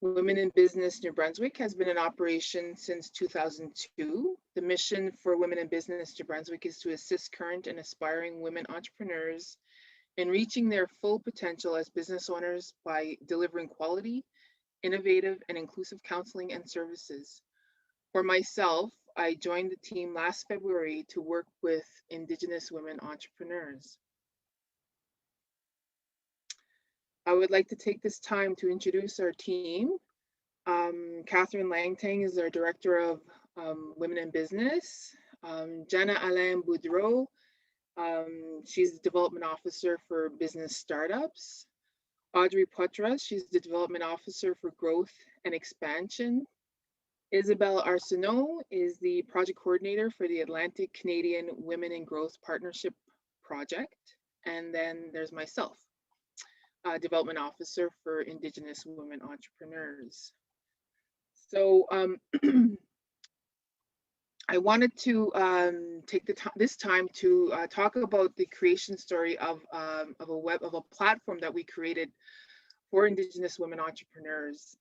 Women in Business New Brunswick has been in operation since 2002. The mission for Women in Business New Brunswick is to assist current and aspiring women entrepreneurs in reaching their full potential as business owners by delivering quality, innovative, and inclusive counseling and services. For myself, I joined the team last February to work with Indigenous women entrepreneurs. I would like to take this time to introduce our team. Catherine Langtang is our Director of Women in Business. Jenna Alain Boudreau, she's the Development Officer for Business Startups. Audrey Poitras, she's the Development Officer for Growth and Expansion. Isabelle Arsenault is the Project Coordinator for the Atlantic Canadian Women in Growth Partnership Project. And then there's myself, Development Officer for Indigenous Women Entrepreneurs. So I wanted to take this time to talk about the creation story of a platform that we created for Indigenous women entrepreneurs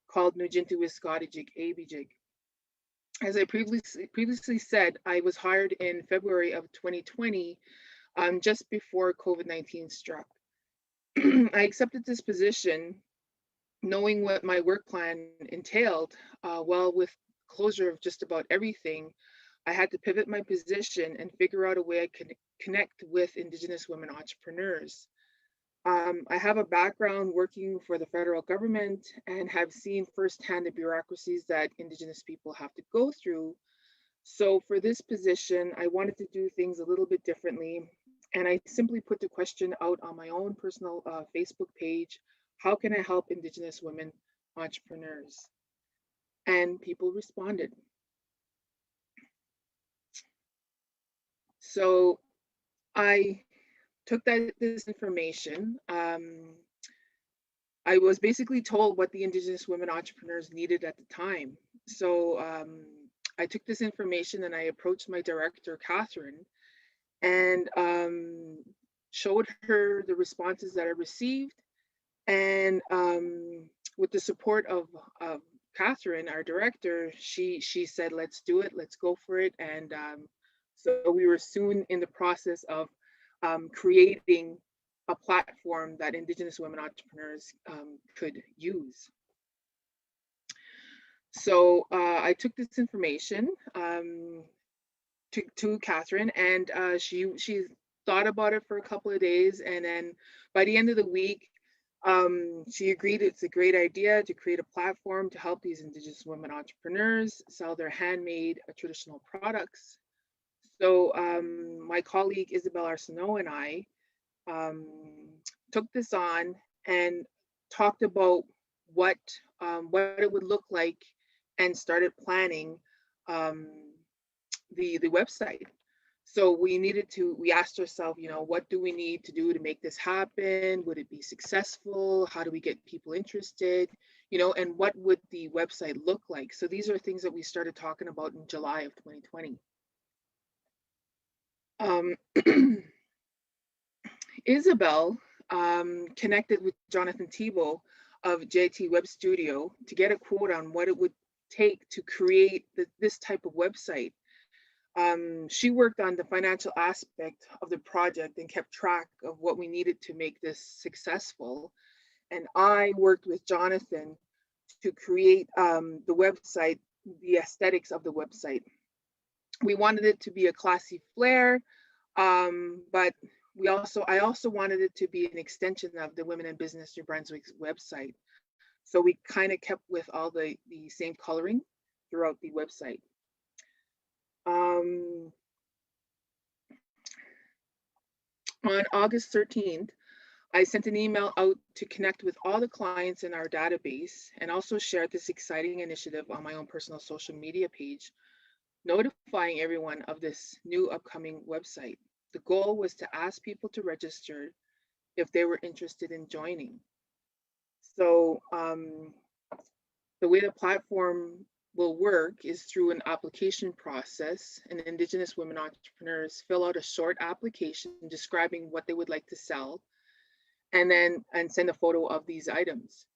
called Nujintu Wiskadijik Abijik. As I previously said, I was hired in February of 2020, just before COVID-19 struck. I accepted this position knowing what my work plan entailed. Well, with closure of just about everything, I had to pivot my position and figure out a way I could connect with Indigenous women entrepreneurs. I have a background working for the federal government and have seen firsthand the bureaucracies that Indigenous people have to go through. So for this position, I wanted to do things a little bit differently. And I simply put the question out on my own personal Facebook page: how can I help Indigenous women entrepreneurs? And people responded. So I took this information. I was basically told what the Indigenous women entrepreneurs needed at the time. So I took this information and I approached my director, Catherine, and showed her the responses that I received. And with the support of Catherine, our director, she said, let's do it, let's go for it. And so we were soon in the process of creating a platform that Indigenous women entrepreneurs could use. So I took this information to Catherine, and she thought about it for a couple of days, and then by the end of the week, she agreed it's a great idea to create a platform to help these Indigenous women entrepreneurs sell their handmade traditional products. So my colleague Isabelle Arsenault and I took this on and talked about what it would look like, and started planning the website. So we asked ourselves, what do we need to do to make this happen? Would it be successful? How do we get people interested? And what would the website look like? So these are things that we started talking about in July of 2020. Isabelle connected with Jonathan Thibault of JT Web Studio to get a quote on what it would take to create this type of website. She worked on the financial aspect of the project and kept track of what we needed to make this successful. And I worked with Jonathan to create the website, the aesthetics of the website. We wanted it to be a classy flair, but I also wanted it to be an extension of the Women in Business New Brunswick's website. So we kind of kept with all the same coloring throughout the website. On August 13th, I sent an email out to connect with all the clients in our database, and also shared this exciting initiative on my own personal social media page, notifying everyone of this new upcoming website. The goal was to ask people to register if they were interested in joining. So the way the platform will work is through an application process, and Indigenous women entrepreneurs fill out a short application describing what they would like to sell, and send a photo of these items.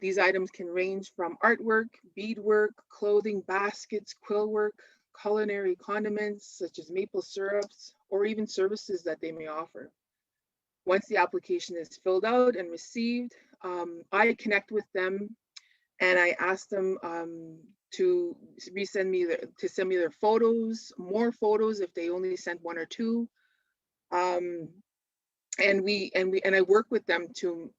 These items can range from artwork, beadwork, clothing, baskets, quill work, culinary condiments such as maple syrups, or even services that they may offer. Once the application is filled out and received, I connect with them and I ask them to resend me to send me their photos, more photos if they only sent one or two, um, and I work with them to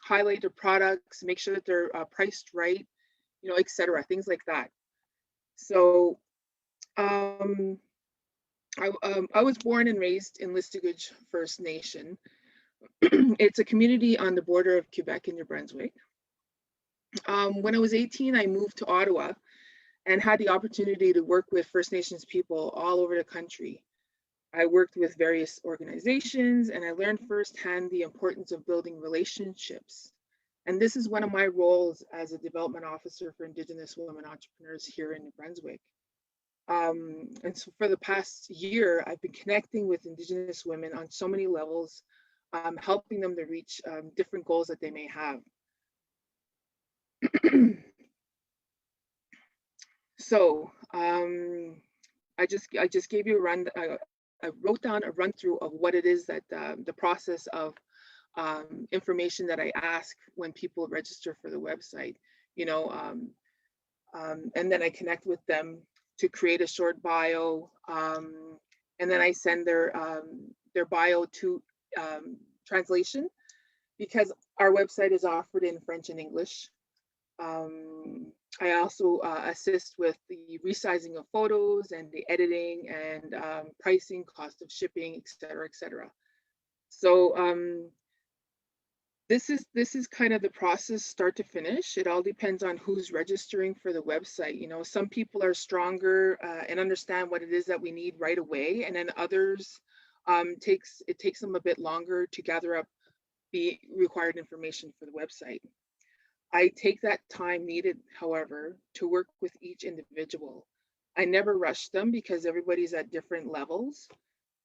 highlight their products, make sure that they're priced right, etc. Things like that. So um, I was born and raised in Listigouge First Nation. It's a community on the border of Quebec and New Brunswick. When I was 18, I moved to Ottawa and had the opportunity to work with First Nations people all over the country. I worked with various organizations and I learned firsthand the importance of building relationships. And this is one of my roles as a development officer for Indigenous women entrepreneurs here in New Brunswick. And so for the past year, I've been connecting with Indigenous women on so many levels, helping them to reach different goals that they may have. So I just gave you a run. I wrote down a run through of what it is that the process of information that I ask when people register for the website, and then I connect with them to create a short bio, and then I send their bio to translation because our website is offered in French and English. I also assist with the resizing of photos and the editing and pricing, cost of shipping, et cetera, et cetera. So this is kind of the process start to finish. It all depends on who's registering for the website. Some people are stronger and understand what it is that we need right away, and then others it takes them a bit longer to gather up the required information for the website. I take that time needed, however, to work with each individual. I never rush them because everybody's at different levels.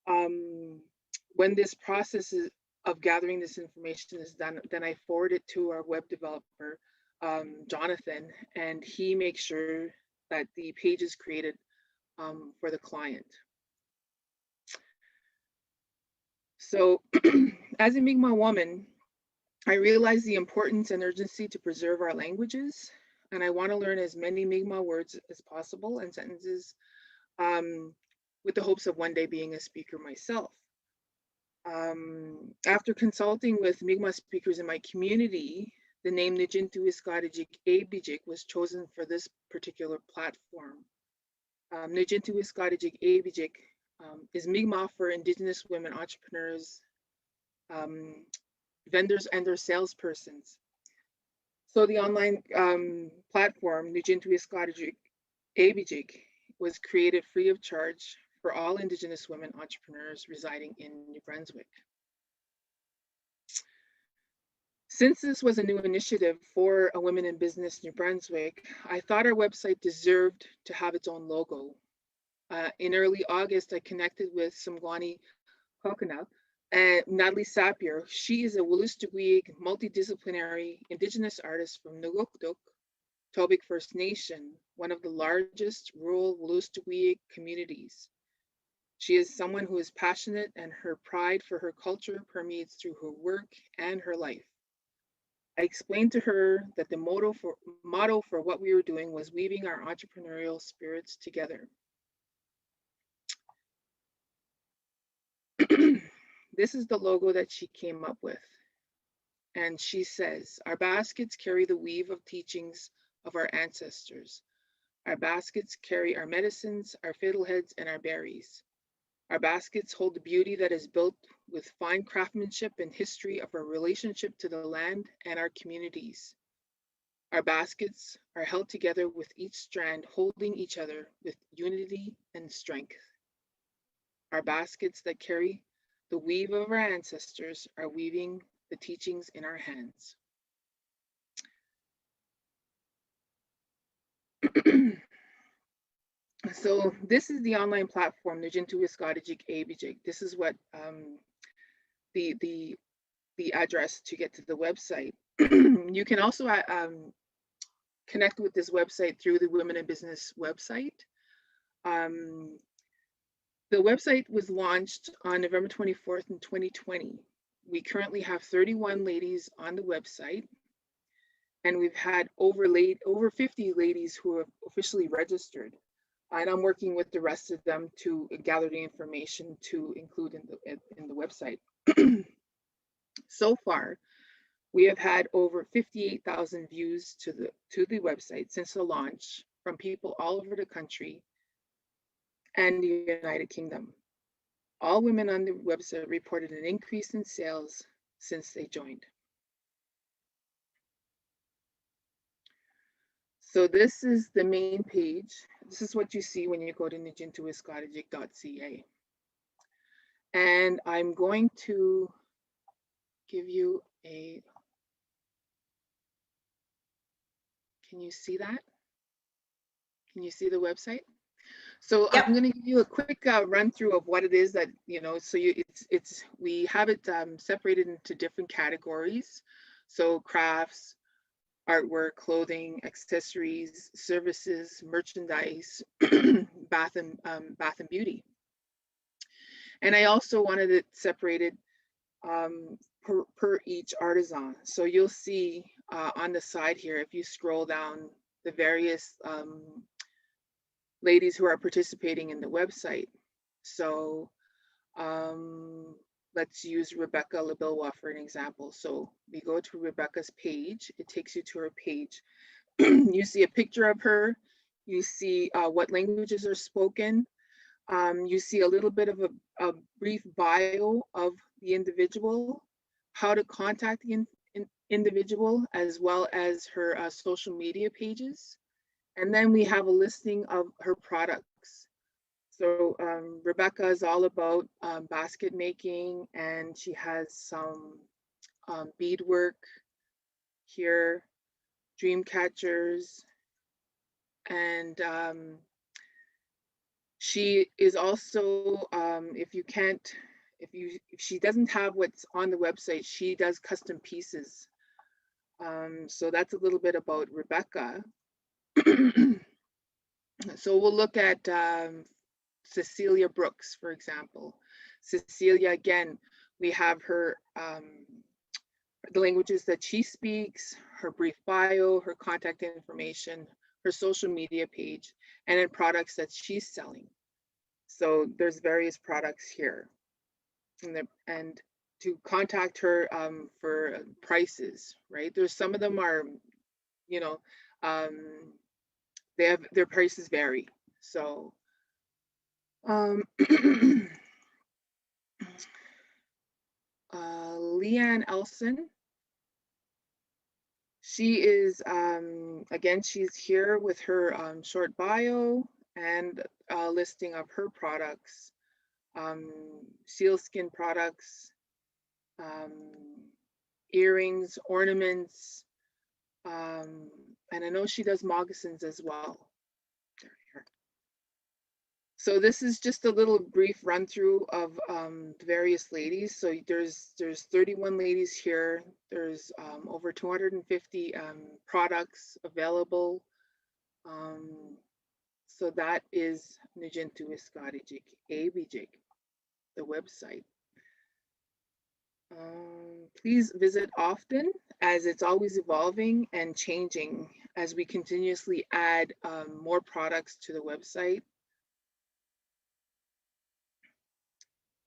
When this process of gathering this information is done, then I forward it to our web developer, Jonathan, and he makes sure that the page is created for the client. So as a Mi'kmaq woman, I realize the importance and urgency to preserve our languages, and I want to learn as many Mi'kmaq words as possible and sentences with the hopes of one day being a speaker myself. After consulting with Mi'kmaq speakers in my community, the name Nijintu Iskadijik Abijik was chosen for this particular platform. Nijintu Iskadijik Abijik is Mi'kmaq for Indigenous women entrepreneurs, vendors, and their salespersons. So the online platform, Nijintu Iskadijik Abijik, was created free of charge for all Indigenous women entrepreneurs residing in New Brunswick. Since this was a new initiative for a Women in Business New Brunswick, I thought our website deserved to have its own logo. In early August, I connected with Samgwani Kokana and Natalie Sapier. She is a Wolastoqiyik multidisciplinary Indigenous artist from Nugukduk, Tobic First Nation, one of the largest rural Wolastoqiyik communities. She is someone who is passionate, and her pride for her culture permeates through her work and her life. I explained to her that the motto for what we were doing was weaving our entrepreneurial spirits together. This is the logo that she came up with. And she says, our baskets carry the weave of teachings of our ancestors. Our baskets carry our medicines, our fiddleheads, and our berries. Our baskets hold the beauty that is built with fine craftsmanship and history of our relationship to the land and our communities. Our baskets are held together with each strand holding each other with unity and strength. Our baskets that carry the weave of our ancestors are weaving the teachings in our hands. So this is the online platform, Nijintu Iskadijik Abijik. This is what the the address to get to the website. You can also connect with this website through the Women in Business website. Um, the website was launched on November 24th in 2020. We currently have 31 ladies on the website, and we've had over 50 ladies who have officially registered. And I'm working with the rest of them to gather the information to include in the website. So far, we have had over 58,000 views to the website since the launch from people all over the country and the United Kingdom. All women on the website reported an increase in sales since they joined. So this is the main page. This is what you see when you go to najintuiskadajik.ca. And I'm going to give you a, can you see that? Can you see the website? So Yep. I'm going to give you a quick run through of what it is that, so we have it separated into different categories. So crafts, artwork, clothing, accessories, services, merchandise, bath and beauty. And I also wanted it separated per each artisan. So you'll see on the side here, if you scroll down, the various ladies who are participating in the website. So let's use Rebecca Labilwa for an example. So we go to Rebecca's page, it takes you to her page. You see a picture of her, you see what languages are spoken, you see a little bit of a brief bio of the individual, how to contact the individual, as well as her social media pages. And then we have a listing of her products. So Rebecca is all about basket making, and she has some beadwork here, dream catchers, and she is also, if she doesn't have what's on the website, she does custom pieces. So that's a little bit about Rebecca. So we'll look at Cecilia Brooks, for example. Cecilia, again, we have her, the languages that she speaks, her brief bio, her contact information, her social media page, and then products that she's selling. So there's various products here. And to contact her for prices, right? There's some of them are, they have, their prices vary. So Leanne Elson, she is, again, she's here with her short bio and a listing of her products, sealskin products, earrings, ornaments, and I know she does moccasins as well. So this is just a little brief run through of the various ladies. So there's 31 ladies here. There's over 250 products available. So that is Najintu Iskadijik, ABJIK, the website. Please visit often, as it's always evolving and changing as we continuously add more products to the website.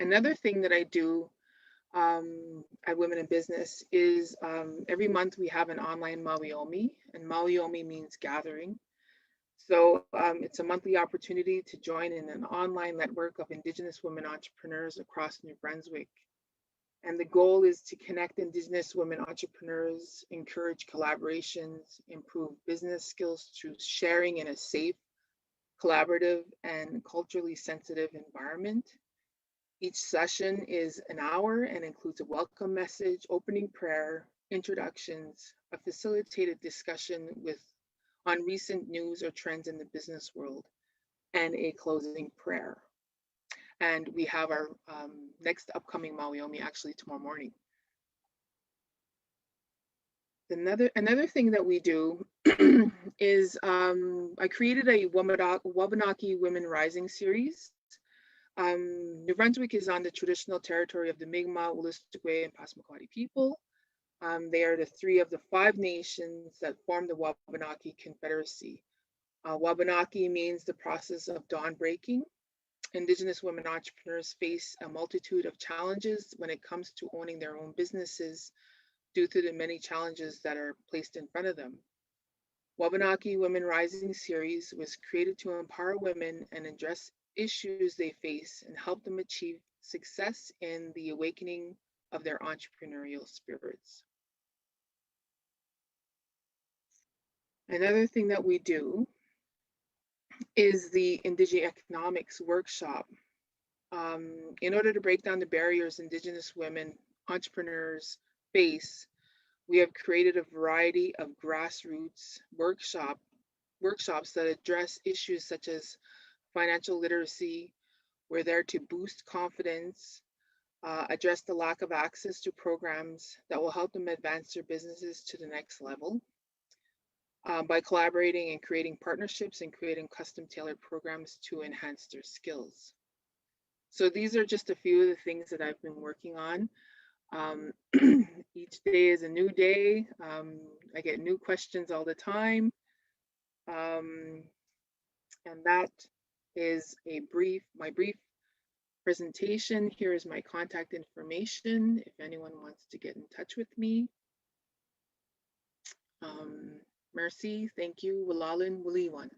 Another thing that I do at Women in Business is every month we have an online Mawiomi, and Mawiomi means gathering. So it's a monthly opportunity to join in an online network of Indigenous women entrepreneurs across New Brunswick. And the goal is to connect Indigenous women entrepreneurs, encourage collaborations, improve business skills through sharing in a safe, collaborative, and culturally sensitive environment. Each session is an hour and includes a welcome message, opening prayer, introductions, a facilitated discussion on recent news or trends in the business world, and a closing prayer. And we have our next upcoming Mawiomi actually tomorrow morning. Another thing that we do is I created a Wabanaki Women Rising series. New Brunswick is on the traditional territory of the Mi'kmaq, Wolastoqey, and Passamaquoddy people. They are the three of the 5 nations that form the Wabanaki Confederacy. Wabanaki means the process of dawn breaking. Indigenous women entrepreneurs face a multitude of challenges when it comes to owning their own businesses due to the many challenges that are placed in front of them. Wabanaki Women Rising series was created to empower women and address issues they face and help them achieve success in the awakening of their entrepreneurial spirits. Another thing that we do is the Indigenous Economics Workshop. In order to break down the barriers Indigenous women entrepreneurs face, we have created a variety of grassroots workshops that address issues such as financial literacy. We're there to boost confidence, address the lack of access to programs that will help them advance their businesses to the next level. By collaborating and creating partnerships and creating custom tailored programs to enhance their skills. So these are just a few of the things that I've been working on. Each day is a new day. I get new questions all the time. And that is my brief presentation. Here is my contact information if anyone wants to get in touch with me. Merci, thank you, Walalin Waliwan.